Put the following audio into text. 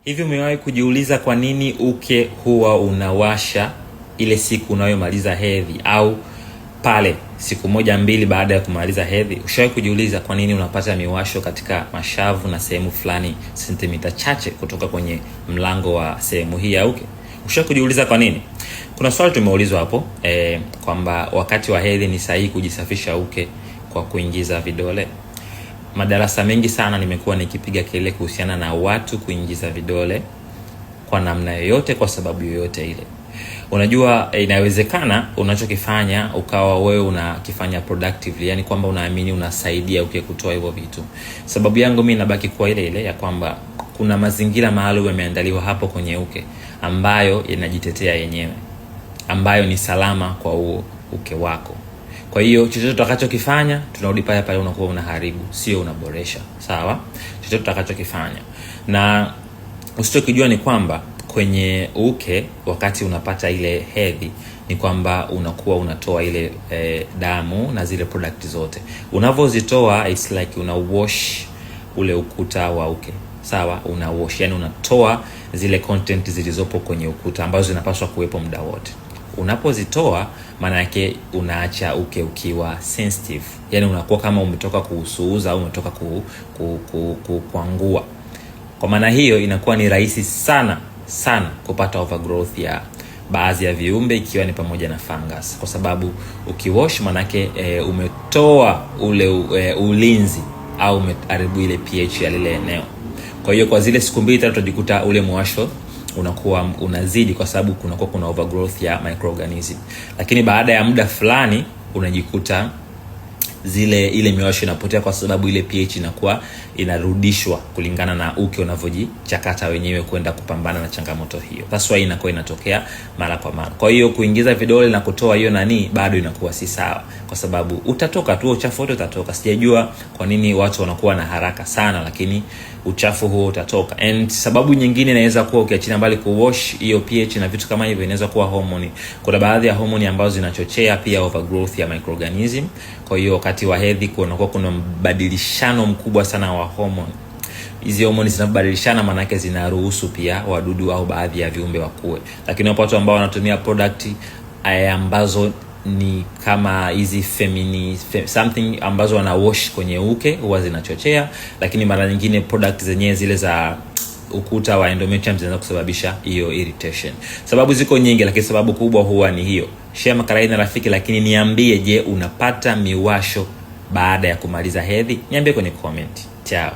Hivi umewahi kujiuliza kwa nini uke huwa unawasha ile siku unayomaliza hedhi au pale siku moja mbili baada ya kumaliza hedhi? Ushawahi kujiuliza kwa nini unapata miwasho katika mashavu na sehemu fulani sentimita chache kutoka kwenye mlango wa sehemu hii ya uke? Ushawahi kujiuliza kwa nini? Kuna swali tumeulizwa hapo kwamba wakati wa hedhi ni sahihi kujisafisha uke kwa kuingiza vidole. Madarasa mengi sana nimekuwa nikipiga kelele kuhusiana na watu kuingiza vidole kwa namna yoyote, kwa sababu yoyote ile. Unajua, inawezekana unachokifanya ukawa wewe unakifanya productively, yani kwamba unaamini unasaidia uke kutoa hivyo vitu. Sababu yangu mimi inabaki kuwa ile ile ya kwamba kuna mazingira maalum yameandaliwa hapo kwenye uke ambayo yanajitetea yenyewe, ambayo ni salama kwa uke wako. Kwa hiyo chochote tutakachokifanya tunarudi pale pale, unakuwa unaharibu, sio unaboresha. Sawa? Chochote tutakachokifanya. Na usichokijua ni kwamba kwenye uke wakati unapata ile hedhi ni kwamba unakuwa unatoa ile damu na zile product zote. Unavozitoa it's like una wash ule ukuta wa uke. Sawa? Una wash, yani unatoa zile content zilizopo kwenye ukuta ambazo zinapaswa kuwepo muda wote. Unapozitoa maana yake unaacha uke ukiwa sensitive, yani unakuwa kama umetoka kuusuuza au umetoka kuangua. Kwa maana hiyo inakuwa ni rahisi sana kupata overgrowth ya baadhi ya viumbe, ikiwa ni pamoja na fungus, kwa sababu ukiwash maana yake umetoa ule ulinzi au umeharibu ile pH ya lile eneo. Kwa hiyo kwa zile siku 2-3 utajikuta ule mwasho unakuwa unazidi, kwa sababu kuna overgrowth ya microorganism. Lakini baada ya muda fulani unajikuta ile miwasho inapotea, kwa sababu ile pH inakuwa inarudishwa kulingana na uke unavyojichakata wenyewe kwenda kupambana na changamoto hiyo. That's why inakuwa inatokea mara kwa mara. Kwa hiyo kuingiza vidole na kutoa hiyo bado inakuwa si sawa, kwa sababu utatoka tu uchafu wote utatoka. Sijajua kwa nini watu wanakuwa na haraka sana, lakini uchafu huo utatoka. And sababu nyingine inaweza kuwa ukiachana mbali kuwash hiyo pH na vitu kama hivyo, inaweza kuwa hormone. Kuna baadhi ya hormone ambazo zinachochea pia overgrowth ya microorganism. Kwa hiyo wakati wa hedhi kuna mbadilishano mkubwa sana wa hormone. Hizi hormone zinabadilishana, maana yake zinaruhusu pia wadudu au baadhi ya viumbe wakue. Lakini watu ambao wanatumia product ambazo ni kama hizi something ambazo wana wash kwenye uke huwa zinachochea, lakini mara nyingine product zenyewe zile za ukuta wa endometrium zinaweza kusababisha hiyo irritation. Sababu ziko nyingi, lakini sababu kubwa huwa ni hiyo. Share makala hii na rafiki, lakini niambie, je, unapata miwasho baada ya kumaliza hedhi? Niambie kwenye comment. Ciao.